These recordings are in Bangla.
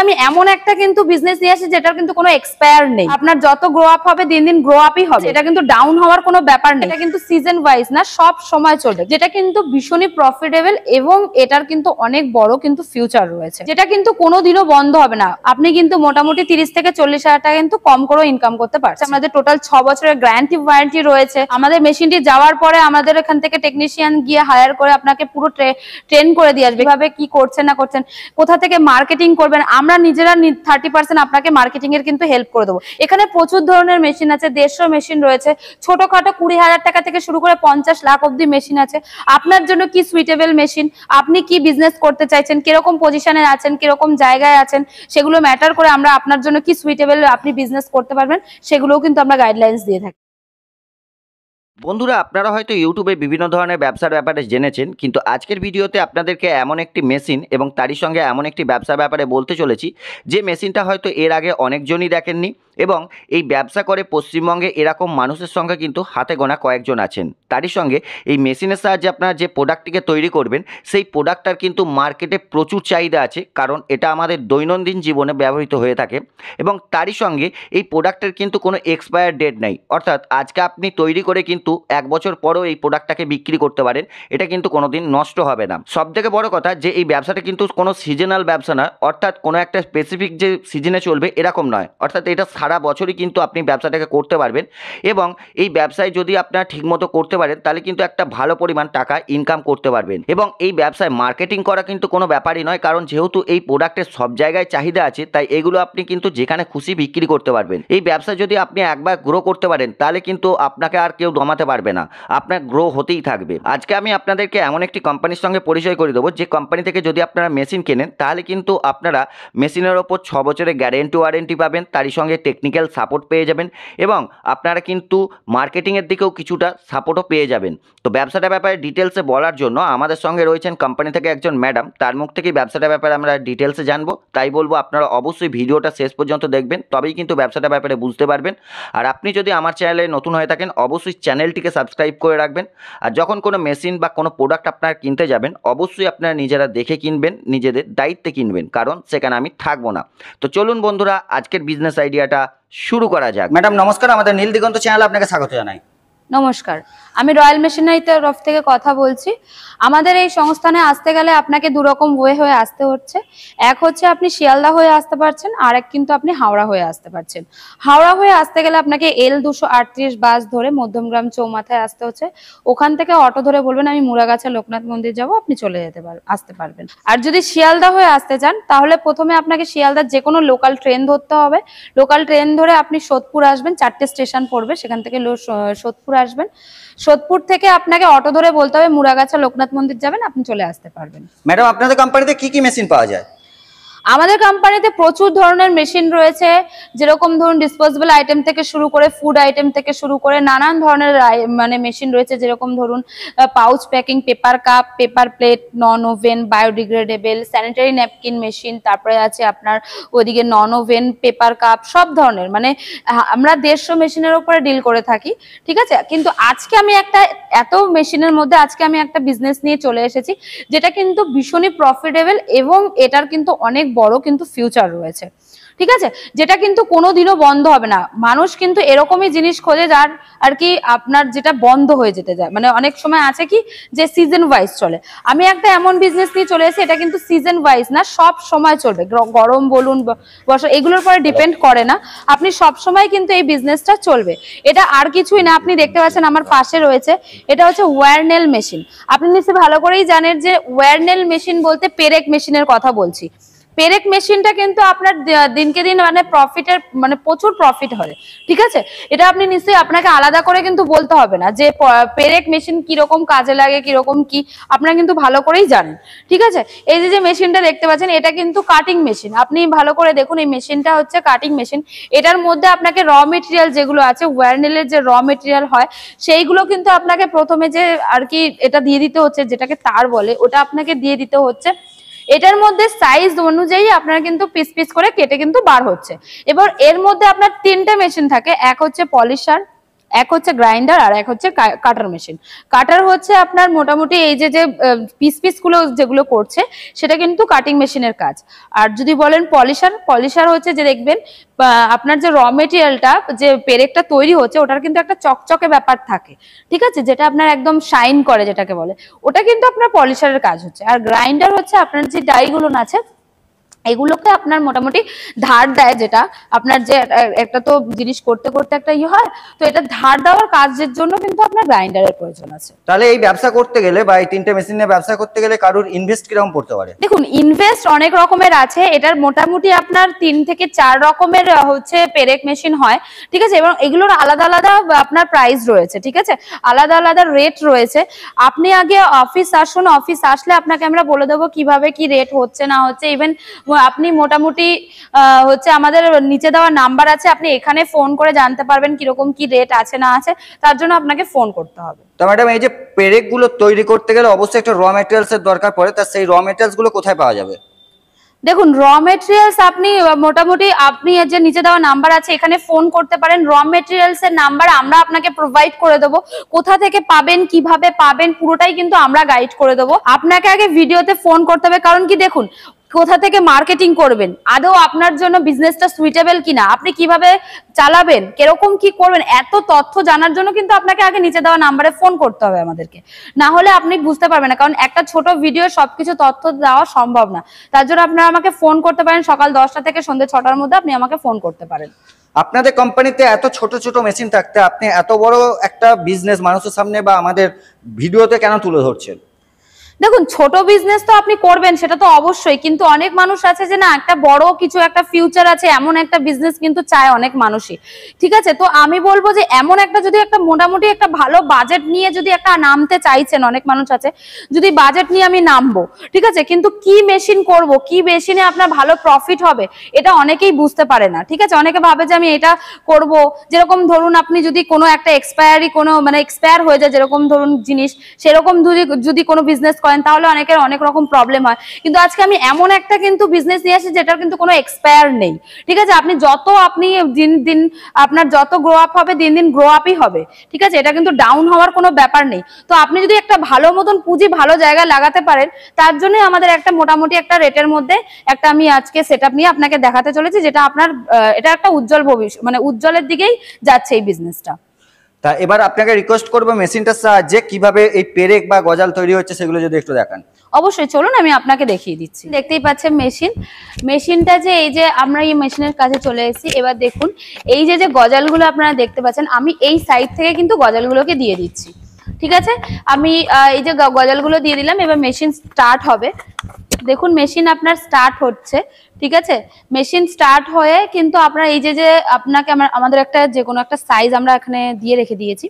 আমি এমন একটা কিন্তু বিজনেস নিয়ে আসি যেটার কিন্তু কোনো এক্সপায়ার নেই। আপনার যত গ্রো আপ হবে দিন দিন গ্রো আপই হবে, এটা কিন্তু ডাউন হওয়ার কোনো ব্যাপার নেই। এটা কিন্তু সিজন ওয়াইজ না, সব সময় চলবে, যেটা কিন্তু ভীষণই প্রফিটেবল এবং এটার কিন্তু অনেক বড় কিন্তু ফিউচার রয়েছে, যেটা কিন্তু কোনোদিনও বন্ধ হবে না। আপনি কিন্তু মোটামুটি 30 থেকে 40 হাজার টাকা কিন্তু কম করেও ইনকাম করতে পারছেন। আমাদের টোটাল 6 বছরের গ্যারান্টি ওয়ারেন্টি রয়েছে। আমাদের মেশিনটি যাওয়ার পরে আমাদের এখান থেকে টেকনিশিয়ান গিয়ে হায়ার করে আপনাকে পুরো ট্রেন করে দিয়ে আসবে, কিভাবে কি করছেন না করছেন, কোথা থেকে মার্কেটিং করবেন। আমরা নিজেরা 30% আপনাকে মার্কেটিং এর কিন্তু হেল্প করে দেবো। এখানে প্রচুর ধরনের মেশিন আছে, 150 মেশিন রয়েছে, ছোটখাটো 20,000 টাকা থেকে শুরু করে 50 লাখ অব্দি মেশিন আছে। আপনার জন্য কি সুইটেবল মেশিন, আপনি কি বিজনেস করতে চাইছেন, কিরকম পজিশনে আছেন, কিরকম জায়গায় আছেন, সেগুলো ম্যাটার করে আমরা আপনার জন্য কি সুইটেবল আপনি বিজনেস করতে পারবেন সেগুলোও কিন্তু আমরা গাইডলাইন্স দিয়ে থাকি। বন্ধুরা, আপনারা হয়তো ইউটিউবে বিভিন্ন ধরনের ব্যবসার ব্যাপারে জেনেছেন, কিন্তু আজকের ভিডিওতে আপনাদেরকে এমন একটি মেশিন এবং তারই সঙ্গে এমন একটি ব্যবসার ব্যাপারে বলতে চলেছি যে মেশিনটা হয়তো এর আগে অনেকজনই দেখেননি এবং এই ব্যবসা করে পশ্চিমবঙ্গে এরকম মানুষের সঙ্গে কিন্তু হাতে গোনা কয়েকজন আছেন। তারই সঙ্গে এই মেশিনের সাহায্যে আপনারা যে প্রোডাক্টটিকে তৈরি করবেন সেই প্রোডাক্টটার কিন্তু মার্কেটে প্রচুর চাহিদা আছে, কারণ এটা আমাদের দৈনন্দিন জীবনে ব্যবহৃত হয়ে থাকে এবং তারই সঙ্গে এই প্রোডাক্টের কিন্তু কোনো এক্সপায়ার ডেট নেই, অর্থাৎ আজকে আপনি তৈরি করে কিন্তু 1 বছর পরেও এই প্রোডাক্টটাকে বিক্রি করতে পারেন, এটা কিন্তু কোনোদিন নষ্ট হবে না। সবথেকে বড় কথা যে এই ব্যবসাটা কিন্তু কোনো সিজনাল ব্যবসা নয়, অর্থাৎ কোনো একটা স্পেসিফিক যে সিজনে চলবে এরকম নয়, অর্থাৎ এটা সারা বছরই কিন্তু আপনি ব্যবসাটাকে করতে পারবেন এবং এই ব্যবসায় যদি আপনারা ঠিকমতো করতে পারেন তাহলে কিন্তু একটা ভালো পরিমাণ টাকা ইনকাম করতে পারবেন। এবং এই ব্যবসায় মার্কেটিং করা কিন্তু কোনো ব্যাপারই নয়, কারণ যেহেতু এই প্রোডাক্টের সব জায়গায় চাহিদা আছে তাই এগুলো আপনি কিন্তু যেখানে খুশি বিক্রি করতে পারবেন। এই ব্যবসা যদি আপনি একবার গ্রো করতে পারেন তাহলে কিন্তু আপনাকে আর কেউ দমাতে পারবে না, আপনার গ্রো হতেই থাকবে। আজকে আমি আপনাদেরকে এমন একটি কোম্পানির সঙ্গে পরিচয় করে দেবো যে কোম্পানি থেকে যদি আপনারা মেশিন কেনেন তাহলে কিন্তু আপনারা মেশিনের ওপর 6 বছরের গ্যারেন্টি ওয়ারেন্টি পাবেন, তারই সঙ্গে টেকনিক্যাল সাপোর্ট পেয়ে যাবেন এবং আপনারা কিন্তু মার্কেটিংয়ের দিকেও কিছুটা সাপোর্টও পেয়ে যাবেন। তো ব্যবসাটার ব্যাপারে ডিটেলসে বলার জন্য আমাদের সঙ্গে রয়েছেন কোম্পানি থেকে একজন ম্যাডাম, তার মুখ থেকেই ব্যবসাটার ব্যাপারে আমরা ডিটেলসে জানবো। তাই বলবো আপনারা অবশ্যই ভিডিওটা শেষ পর্যন্ত দেখবেন, তবেই কিন্তু ব্যবসাটার ব্যাপারে বুঝতে পারবেন। আর আপনি যদি আমার চ্যানেলে নতুন হয়ে থাকেন অবশ্যই চ্যানেলটিকে সাবস্ক্রাইব করে রাখবেন। আর যখন কোনো মেশিন বা কোনো প্রোডাক্ট আপনারা কিনতে যাবেন অবশ্যই আপনারা নিজেরা দেখে কিনবেন, নিজেদের দায়িত্বে কিনবেন, কারণ সেখানে আমি থাকবো না। তো চলুন বন্ধুরা আজকের বিজনেস আইডিয়াটা শুরু করা যাক। ম্যাডাম নমস্কার, আমাদের নীল দিগন্ত চ্যানেলে আপনাকে স্বাগত জানাই। নমস্কার, আমি রয়্যাল মেশিনারি তরফ থেকে কথা বলছি। আমাদের এই সংস্থানে আসতে গেলে আপনাকে দুরকম ওয়ে হয়ে আসতে হচ্ছে। এক হচ্ছে আপনি শিয়ালদা হয়ে আসতে পারছেন, আর এক কিন্তু আপনি হাওড়া হয়ে আসতে পারছেন। হাওড়া হয়ে আসতে গেলে আপনাকে L238 বাস ধরে মধ্যমগ্রাম চৌমাথায় আসতে হচ্ছে। ওখান থেকে অটো ধরে বলবেন আমি মুড়াগাছা লোকনাথ মন্দির যাব, আপনি চলে আসতে পারবেন। আর যদি শিয়ালদা হয়ে আসতে চান তাহলে প্রথমে আপনাকে শিয়ালদার যে কোনো লোকাল ট্রেন ধরতে হবে। লোকাল ট্রেন ধরে আপনি সোদপুর আসবেন, 4টে স্টেশন পড়বে, সেখান থেকে সোদপুর আসবেন। সোদপুর থেকে আপনাকে অটো ধরে বলতে হবে মুড়াগাছা লোকনাথ মন্দির যাবেন, আপনি চলে আসতে পারবেন। ম্যাডাম আপনাদের কোম্পানিতে কি কি মেশিন পাওয়া যায়? আমাদের কোম্পানিতে প্রচুর ধরনের মেশিন রয়েছে, যেরকম ধরুন ডিসপোজেবল আইটেম থেকে শুরু করে ফুড আইটেম থেকে শুরু করে নানান ধরনের মানে মেশিন রয়েছে, যেরকম ধরুন pouch packing, paper cup, paper plate, non woven, biodegradable, sanitary napkin machine, তারপরে আছে আপনার ওইদিকে নন ওভেন, পেপার কাপ, সব ধরনের, মানে আমরা 150 মেশিনের উপরে ডিল করে থাকি, ঠিক আছে। কিন্তু আজকে আমি এত মেশিনের মধ্যে আজকে আমি একটা বিজনেস নিয়ে চলে এসেছি যেটা কিন্তু ভীষণই প্রফিটেবল এবং এটার কিন্তু অনেক বড় কিন্তু ফিউচার রয়েছে, ঠিক আছে, যেটা কিন্তু কোনোদিনও বন্ধ হবে না। মানুষ কিন্তু এরকমই জিনিস খোঁজে যার আর কি আপনার যেটা বন্ধ হয়ে যেতে যায়, মানে অনেক সময় আছে কি যে সিজন ওয়াইজ চলে। আমি একটা এমন বিজনেস নিয়ে চলে এসেছি, এটা কিন্তু সিজন ওয়াইজ না, সব সময় চলবে। গরম বলুন বর্ষা এগুলোর পরে ডিপেন্ড করে না, আপনি সব সময় কিন্তু এই বিজনেসটা চলবে। এটা আর কিছুই না, আপনি দেখতে পাচ্ছেন আমার পাশে রয়েছে, এটা হচ্ছে ওয়ারনেল মেশিন। আপনি নিশ্চয়ই ভালো করেই জানেন যে ওয়ারনেল মেশিন বলতে পেরেক মেশিনের কথা বলছি। পেরেক মেশিনটা কিন্তু আপনার দিনকে দিন মানে প্রফিটের মানে প্রচুর প্রফিট হয়, ঠিক আছে। এটা আপনি নিশ্চয়ই আপনাকে আলাদা করে কিন্তু বলতে হবে না যে পেরেক মেশিন কিরকম কাজে লাগে, কিরকম কি আপনারা কিন্তু ভালো করেই জানেন, ঠিক আছে। এই যে মেশিনটা দেখতে পাচ্ছেন এটা কিন্তু কাটিং মেশিন, আপনি ভালো করে দেখুন এই মেশিনটা হচ্ছে কাটিং মেশিন। এটার মধ্যে আপনাকে র মেটেরিয়াল যেগুলো আছে ওয়ারনেলের যে র মেটেরিয়াল হয় সেইগুলো কিন্তু আপনাকে প্রথমে যে আর কি এটা দিয়ে দিতে হচ্ছে, যেটাকে তার বলে, ওটা আপনাকে দিয়ে দিতে হচ্ছে। এটার মধ্যে সাইজ অনুযায়ী আপনারা কিন্তু পিস পিস করে কেটে কিন্তু বার হচ্ছে। এবার এর মধ্যে আপনার 3টে মেশিন থাকে, এক হচ্ছে পলিশার, এক হচ্ছে গ্রাইন্ডার আর এক হচ্ছে কাটার মেশিন। কাটার হচ্ছে আপনার মোটামুটি এই যে পিস গুলো যেগুলো করছে সেটা কিন্তু কাটিং মেশিনের কাজ। আর যদি বলেন পলিশার, পলিশার হচ্ছে যে দেখবেন আপনার যে র মেটেরিয়ালটা যে পেরেকটা তৈরি হচ্ছে ওটার কিন্তু একটা চকচকে ব্যাপার থাকে, ঠিক আছে, যেটা আপনার একদম শাইন করে যেটাকে বলে, ওটা কিন্তু আপনার পলিশারের কাজ হচ্ছে। আর গ্রাইন্ডার হচ্ছে আপনার যে ডাইগুলো আছে এগুলোকে আপনার মোটামুটি ধার দেয়, যেটা আপনার যে একটা তো জিনিস করতে করতে একটা হয়, তো এটা ধার দেওয়ার কাজের জন্য কিন্তু আপনার গ্রাইন্ডারের প্রয়োজন আছে। তাহলে এই ব্যবসা করতে গেলে বা এই 3টে মেশিন নিয়ে ব্যবসা করতে গেলে কারোর ইনভেস্ট কিরকম পড়তে পারে? দেখুন ইনভেস্ট অনেক রকমের আছে, এটার মোটামুটি আপনার 3 থেকে 4 রকমের হচ্ছে পেরেক মেশিন হয়, ঠিক আছে, এবং এগুলোর আলাদা আলাদা আপনার প্রাইস রয়েছে, ঠিক আছে, আলাদা আলাদা রেট রয়েছে। আপনি আগে অফিস আসুন, অফিস আসলে আপনাকে আমরা বলে দেবো কিভাবে কি রেট হচ্ছে না হচ্ছে। ইভেন আপনি মোটামুটি হচ্ছে আমাদের নিচে দেওয়া নাম্বার আছে, আপনি এখানে ফোন করে জানতে পারবেন কিরকম কি রেট আছে না আছে, তার জন্য আপনাকে ফোন করতে হবে। তো ম্যাডাম এই যে পেরেক গুলো তৈরি করতে গেলে অবশ্যই একটা র মেটেরিয়ালস এর দরকার পড়ে, তা সেই র মেটেরিয়ালস গুলো কোথায় পাওয়া যাবে? দেখুন র মেটেরিয়ালস আপনি মোটামুটি আপনি যে নিচে দেওয়া নাম্বার আছে এখানে ফোন করতে পারেন, র মেটেরিয়ালস এর নাম্বার আমরা আপনাকে প্রোভাইড করে দেবো, কোথা থেকে পাবেন কিভাবে পাবেন পুরোটাই কিন্তু আমরা গাইড করে দেবো। আপনাকে আগে ভিডিওতে ফোন করতে হবে, কারণ কি দেখুন কোথা থেকে মার্কেটিং করবেন, আদৌ আপনার জন্য বিজনেসটা সুইটেবল কিনা, আপনি কিভাবে চালাবেন, কিরকম কি করবেন, এত তথ্য জানার জন্য কিন্তু আপনাকে আগে নিচে দেওয়া নাম্বারে ফোন করতে হবে আমাদেরকে, না হলে আপনি বুঝতে পারবেন না, কারণ একটা ছোট ভিডিও সবকিছু তথ্য দেওয়া সম্ভব না। তার জন্য আপনারা আমাকে ফোন করতে পারেন, সকাল 10টা থেকে সন্ধ্যে 6টার মধ্যে আপনি আমাকে ফোন করতে পারেন। আপনাদের কোম্পানিতে এত ছোট ছোট মেশিন থাকতে আপনি এত বড় একটা বিজনেস মানুষের সামনে বা আমাদের ভিডিওতে কেন তুলে ধরছেন? দেখুন ছোট বিজনেস তো আপনি করবেন সেটা তো অবশ্যই, কিন্তু অনেক মানুষ আছে যে না একটা বড় কিছু একটা ফিউচার আছে এমন একটা বিজনেস কিন্তু চায় অনেক মানুষই, ঠিক আছে, তো আমি বলবো যে এমন একটা যদি একটা মোটামুটি একটা ভালো বাজেট নিয়ে যদি একটা নামতে চাইছেন, অনেক মানুষ আছে যদি বাজেট নিয়ে আমি নামবো, ঠিক আছে, কিন্তু কি মেশিন করব, কি মেশিনে আপনার ভালো প্রফিট হবে এটা অনেকেই বুঝতে পারে না, ঠিক আছে, অনেকে ভাবে যে আমি এটা করব, যেরকম ধরুন আপনি যদি কোনো একটা এক্সপায়ারি কোনো মানে এক্সপায়ার হয়ে যায় যেরকম ধরুন জিনিস, সেরকম যদি কোনো বিজনেস তাহলে অনেকের অনেক রকম প্রবলেম হয়। কিন্তু আজকে আমি এমন একটা কিন্তু বিজনেস নিয়ে আসি যেটার কিন্তু কোনো এক্সপায়ার নেই, ঠিক আছে, আপনি দিন দিন আপনার যত গ্রো আপ হবে দিন দিন গ্রো আপই হবে, ঠিক আছে, এটা কিন্তু ডাউন হওয়ার কোনো ব্যাপার নেই। তো আপনি যদি একটা ভালো মতন পুঁজি ভালো জায়গায় লাগাতে পারেন, তার জন্য আমাদের একটা মোটামুটি একটা রেটের মধ্যে একটা আমি আজকে সেটআপ নিয়ে আপনাকে দেখাতে চলেছি, যেটা আপনার এটা একটা উজ্জ্বল ভবিষ্যৎ মানে উজ্জ্বলের দিকেই যাচ্ছে এই বিজনেসটা। তা এবার আপনাকে রিকোয়েস্ট করবো মেশিনটার সাহায্যে কিভাবে এই পেরেক বা গজাল তৈরি হচ্ছে সেগুলো যদি একটু দেখান। অবশ্যই চলুন আমি আপনাকে দেখিয়ে দিচ্ছি। দেখতেই পাচ্ছেন মেশিনটা যে এই যে আমরা এই মেশিনের কাছে চলে এসেছি। এবার দেখুন এই যে গজালগুলো আপনারা দেখতে পাচ্ছেন, আমি এই সাইড থেকে কিন্তু গজালগুলোকে দিয়ে দিচ্ছি, ঠিক আছে, আমি এই যে গজালগুলো দিয়ে দিলাম। এবার মেশিন স্টার্ট হবে, দেখুন মেশিন আপনার স্টার্ট হচ্ছে, ঠিক আছে, মেশিন স্টার্ট হয়ে কিন্তু আপনার এই যে আপনাকে আমাদের একটা যে কোনো একটা সাইজ আমরা এখানে দিয়ে রেখে দিয়েছি,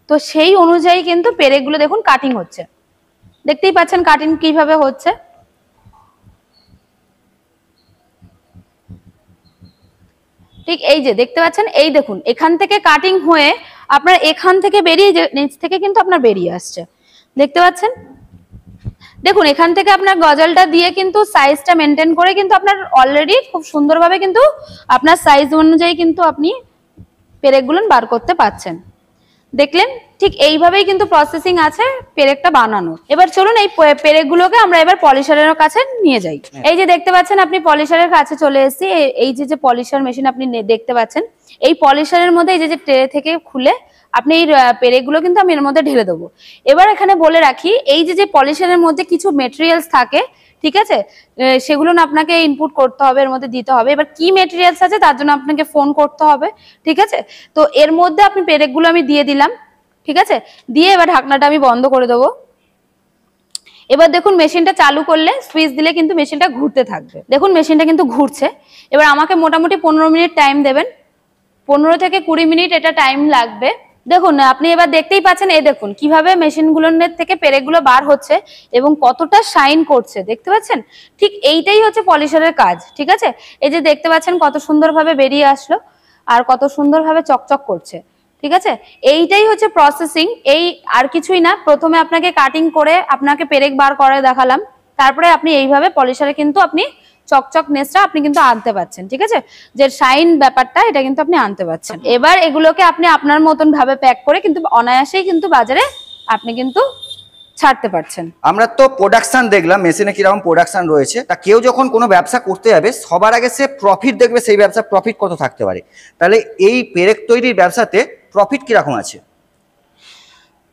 তো সেই অনুযায়ী কিন্তু পেরেকগুলো দেখুন কাটিং হচ্ছে, দেখতেই পাচ্ছেন কাটিং কিভাবে হচ্ছে। ঠিক এই যে দেখতে পাচ্ছেন, এই দেখুন এখান থেকে কাটিং হয়ে আপনার এখান থেকে বেরিয়ে নিচ থেকে কিন্তু আপনার বেরিয়ে আসছে, দেখতে পাচ্ছেন। দেখুন এখান থেকে আপনার গজালটা দিয়ে কিন্তু সাইজটা মেনটেন করে কিন্তু আপনার অলরেডি খুব সুন্দরভাবে কিন্তু আপনার সাইজ অনুযায়ী কিন্তু আপনি পেরেকগুলো বার করতে পারছেন, দেখলেন। ঠিক এইভাবেই কিন্তু প্রসেসিং আছে পেরেকটা বানানো। এবার চলুন এই পেরেকগুলোকে আমরা এবার পলিশারের কাছে নিয়ে যাই। এই যে দেখতে পাচ্ছেন আপনি পলিশারের কাছে চলে এসেছি, এই যে পলিশার মেশিন আপনি দেখতে পাচ্ছেন, এই পলিশারের মধ্যে এই যে ট্রে থেকে খুলে আপনি এই পেরেকগুলো কিন্তু আমি এর মধ্যে ঢেলে দেবো। এবার এখানে বলে রাখি এই যে পলিশারের মধ্যে কিছু মেটেরিয়ালস থাকে, ঠিক আছে, সেগুলো না আপনাকে ইনপুট করতে হবে, এর মধ্যে দিতে হবে। এবার কি মেটেরিয়ালস আছে তার জন্য আপনাকে ফোন করতে হবে, ঠিক আছে। তো এর মধ্যে আপনি পেরেকগুলো আমি দিয়ে দিলাম, ঠিক আছে, দিয়ে এবার ঢাকনাটা আমি বন্ধ করে দেবো। এবার দেখুন মেশিনটা চালু করলে সুইচ দিলে কিন্তু মেশিনটা ঘুরতে থাকবে, দেখুন মেশিনটা কিন্তু ঘুরছে। এবার আমাকে মোটামুটি 15 মিনিট টাইম দেবেন, 15 থেকে 20 মিনিট এটা টাইম লাগবে। দেখুন আপনি এবার দেখতেই পাচ্ছেন, এই দেখুন কিভাবে মেশিনগুলোর থেকে পেরেকগুলো বার হচ্ছে এবং কতটা শাইন করছে, দেখতে পাচ্ছেন। ঠিক এইটাই হচ্ছে পলিশারের কাজ, ঠিক আছে। এই যে দেখতে পাচ্ছেন কত সুন্দরভাবে বেরিয়ে আসলো আর কত সুন্দরভাবে চকচক করছে, ঠিক আছে। এইটাই হচ্ছে প্রসেসিং, এই আর কিছুই না। প্রথমে আপনাকে কাটিং করে আপনাকে পেরেক বার করে দেখালাম, তারপরে আপনি এইভাবে পলিশারে কিন্তু আপনি চকচকনেসটা আপনি কিন্তু আনতে পারছেন, ঠিক আছে, যে শাইন ব্যাপারটা এটা কিন্তু আপনি আনতে পারছেন। এবার এগুলোকে আপনি আপনার মতন ভাবে প্যাক করে কিন্তু অনায়াসেই কিন্তু বাজারে আপনি কিন্তু ছাড়তে পারছেন। আমরা তো প্রোডাকশন দেখলাম, মেশিনে কিরকম প্রোডাকশন রয়েছে, তা কেউ যখন কোনো ব্যবসা করতে যাবে সবার আগে সে প্রফিট দেখবে, সেই ব্যবসা প্রফিট কত থাকতে পারে। তাহলে এই পেরেক তৈরির ব্যবসাতে প্রফিট কিরকম আছে?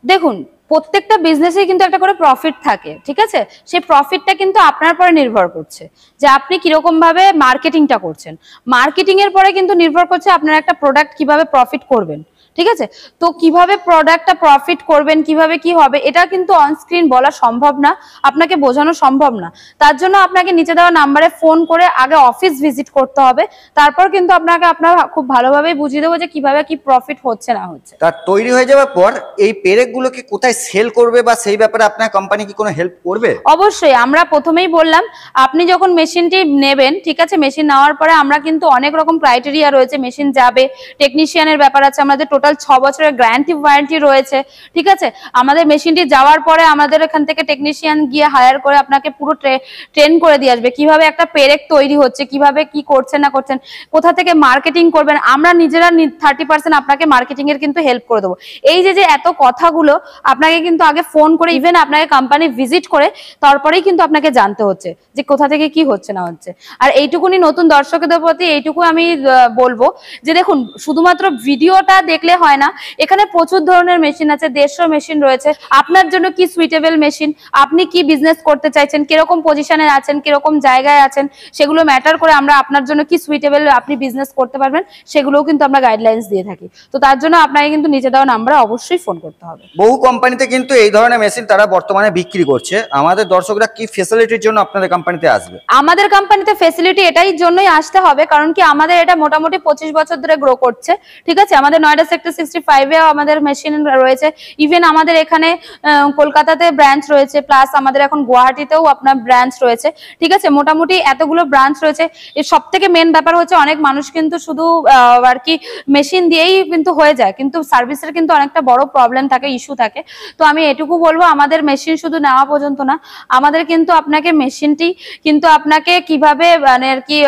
দেখুন, প্রত্যেকটা বিজনেসে কিন্তু একটা করে প্রফিট থাকে, ঠিক আছে, সেই প্রফিটটা কিন্তু আপনার পরে নির্ভর করছে যে আপনি কিরকম ভাবে মার্কেটিংটা করছেন। মার্কেটিং এর পরে কিন্তু নির্ভর করছে আপনার একটা প্রোডাক্ট কিভাবে প্রফিট করবেন, ঠিক আছে। তো কিভাবে প্রোডাক্টটা প্রফিট করবেন, কিভাবে কি হবে, এটা কিন্তু অন স্ক্রিন বলা সম্ভব না, আপনাকে বোঝানো সম্ভব না। তার জন্য আপনাকে নিচে দেওয়া নাম্বারে ফোন করে আগে অফিস ভিজিট করতে হবে, তারপর কিন্তু আপনার খুব ভালোভাবে বুঝিয়ে দেবো যে কিভাবে কি প্রফিট হচ্ছে না হচ্ছে। তার তৈরি হয়ে যাওয়ার পর এই পেরেকগুলোকে কোথায় সেল করবে বা সেই ব্যাপারে আপনার কোম্পানি কি কোনো হেল্প করবে? অবশ্যই, আমরা প্রথমেই বললাম আপনি যখন মেশিনটি নেবেন, ঠিক আছে, মেশিন নেওয়ার পরে আমরা কিন্তু অনেক রকম ক্রাইটেরিয়া রয়েছে, মেশিন যাবে, টেকনিশিয়ানের ব্যাপার আছে, আমাদের টোটাল 6 বছরের গ্যারান্টি ওয়ারেন্টি রয়েছে, ঠিক আছে। আমাদের মেশিনটি যাওয়ার পরে আমাদের এখান থেকে টেকনিশিয়ান গিয়ে হায়ার করে আপনাকে পুরো ট্রেন করে দিয়ে আসবে কিভাবে একটা পেরেক তৈরি হচ্ছে, কিভাবে কি করছেন না করছেন, কোথা থেকে মার্কেটিং করবেন। আমরা নিজেরা 30% আপনাকে মার্কেটিং এর কিন্তু হেল্প করে দেবো। এই যে এত কথাগুলো আপনাকে কিন্তু আগে ফোন করে, ইভেন আপনাকে কোম্পানি ভিজিট করে তারপরেই কিন্তু আপনাকে জানতে হচ্ছে যে কোথা থেকে কি হচ্ছে না হচ্ছে। আর এইটুকুনি নতুন দর্শকদের প্রতি এইটুকু আমি বলবো যে দেখুন, শুধুমাত্র ভিডিওটা দেখলে হয় না, এখানে প্রচুর ধরনের মেশিন আছে, 150 মেশিন রয়েছে। আপনার জন্য কি সুইটেবল মেশিন, আপনি কি বিজনেস করতে চাইছেন, কিরকম পজিশনে আছেন, কিরকম জায়গায় আছেন, সেগুলো ম্যাটার করে আমরা আপনার জন্য কি সুইটেবল আপনি বিজনেস করতে পারবেন সেগুলোও কিন্তু আমরা গাইডলাইন্স দিয়ে থাকি। তো তার জন্য আপনাকে কিন্তু নিচে দেওয়া নাম্বারে অবশ্যই ফোন করতে হবে। বহু কোম্পানিতে কিন্তু এই ধরনের মেশিন তারা বর্তমানে বিক্রি করছে, আমাদের দর্শকরা কি ফ্যাসিলিটির জন্য আপনাদের কোম্পানিতে আসবে? আমাদের কোম্পানিতে ফ্যাসিলিটি এটাই জন্যই আসতে হবে কারণ কি আমাদের এটা মোটামুটি 25 বছর ধরে গ্রো করছে, ঠিক আছে। আমাদের নয়ডা সেক্টর 65 এ আমাদের মেশিন রয়েছে, ইভেন আমাদের এখানে কলকাতাতে ব্রাঞ্চ রয়েছে, প্লাস আমাদের এখন গুয়াহাটিতেও আপনার ব্রাঞ্চ রয়েছে, ঠিক আছে। মোটামুটি এতগুলো ব্রাঞ্চ রয়েছে। এর সব থেকে মেন ব্যাপার হচ্ছে অনেক মানুষ কিন্তু শুধু আর কি মেশিন দিয়েই কিন্তু হয়ে যায়, কিন্তু সার্ভিসের কিন্তু অনেকটা বড় প্রবলেম থাকে, ইস্যু থাকে। তো আমি এটুকু বলবো, আমাদের মেশিন শুধু নেওয়া পর্যন্ত না, আমাদের কিন্তু আপনাকে মেশিনটি কিন্তু আপনাকে কিভাবে মানে আর কি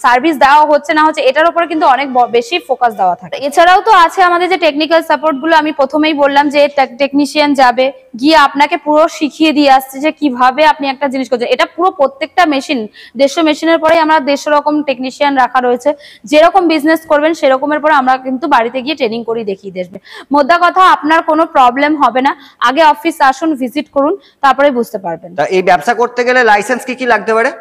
সার্ভিস দেওয়া হচ্ছে না হচ্ছে এটার উপরে কিন্তু অনেক বেশি ফোকাস দেওয়া থাকে। এছাড়াও তো আছে আমাদের যে টেকনিক্যাল সাপোর্ট গুলো, আমি প্রথমেই বললাম যে টেকনিশিয়ান যাবে গিয়ে আপনাকে পুরো শিখিয়ে দিয়ে আসছে যে কিভাবে আপনি একটা জিনিস করছেন। এটা পুরো প্রত্যেকটা মেশিন 150 মেশিনের পরে আমরা 150 রকম টেকনিশিয়ান রাখা রয়েছে, যেরকম বিজনেস করবেন সেরকমের পরে আমরা কিন্তু বাড়িতে গিয়ে ট্রেনিং করে দেখিয়ে দেবো। মোদ্দা কথা, আপনার কোনো প্রবলেম হবে না, আগে অফিস আসুন, ভিজিট করুন, তারপরে বুঝতে পারবেন। এই ব্যবসা করতে গেলে লাইসেন্স কি লাগতে পারে?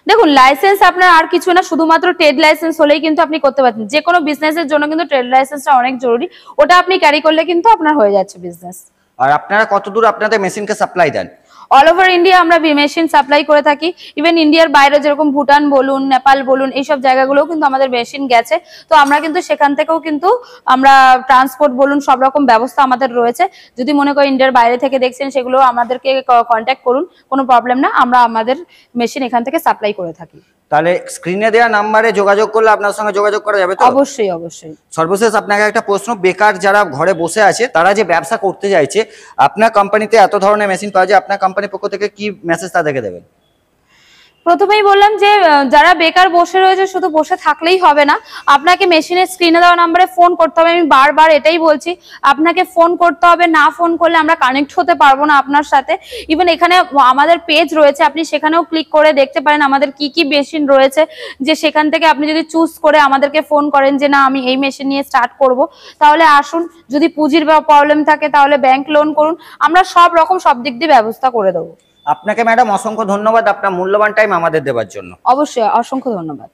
দেখুন, লাইসেন্স আপনার আর কিছু না, শুধুমাত্র ট্রেড লাইসেন্স হলেই কিন্তু আপনি করতে পারছেন। যে কোনো বিজনেসের জন্য কিন্তু ট্রেড লাইসেন্সটা অনেক জরুরি, ওটা আপনি ক্যারি করলে কিন্তু আপনার হয়ে যাচ্ছে বিজনেস। আর আপনারা কতদূর আপনাদের মেশিনকে সাপ্লাই দেন? অল ওভার ইন্ডিয়া আমরা মেশিন সাপ্লাই করে থাকি, ইভেন ইন্ডিয়ার বাইরে যেরকম ভুটান বলুন, নেপাল বলুন, এইসব জায়গাগুলোও কিন্তু আমাদের মেশিন গেছে। তো আমরা কিন্তু সেখান থেকেও কিন্তু আমরা ট্রান্সপোর্ট বলুন সব রকম ব্যবস্থা আমাদের রয়েছে। যদি মনে করেন ইন্ডিয়ার বাইরে থেকে দেখছেন, সেগুলো আমাদেরকে কন্ট্যাক্ট করুন, কোনো প্রবলেম না, আমরা আমাদের মেশিন এখান থেকে সাপ্লাই করে থাকি। তাহলে স্ক্রিনে দেওয়া নাম্বারে যোগাযোগ করলে আপনার সঙ্গে যোগাযোগ করা যাবে তো? অবশ্যই অবশ্যই। সর্বশেষ আপনাকে একটা প্রশ্ন, বেকার যারা ঘরে বসে আছে তারা যে ব্যবসা করতে চাইছে, আপনার কোম্পানিতে এত ধরনের মেশিন পাওয়া যায়, আপনার কোম্পানির পক্ষ থেকে কি মেসেজ তাদেরকে দেবেন? প্রথমেই বললাম যে যারা বেকার বসে রয়েছে শুধু বসে থাকলেই হবে না, আপনাকে মেশিনের স্ক্রিনে দেওয়া নাম্বারে ফোন করতে হবে। আমি বারবার এটাই বলছি, আপনাকে ফোন করতে হবে, না ফোন করলে আমরা কানেক্ট হতে পারবো না আপনার সাথে। ইভেন এখানে আমাদের পেজ রয়েছে, আপনি সেখানেও ক্লিক করে দেখতে পারেন আমাদের কি কি মেশিন রয়েছে, যে সেখান থেকে আপনি যদি চুজ করে আমাদেরকে ফোন করেন যে না আমি এই মেশিন নিয়ে স্টার্ট করব, তাহলে আসুন। যদি পুঁজির প্রবলেম থাকে তাহলে ব্যাংক লোন করুন, আমরা সব রকম সব দিক দিয়ে ব্যবস্থা করে দেবো। আপনাকে ম্যাডাম অসংখ্য ধন্যবাদ আপনার মূল্যবান টাইম আমাদের দেওয়ার জন্য। অবশ্যই, অসংখ্য ধন্যবাদ।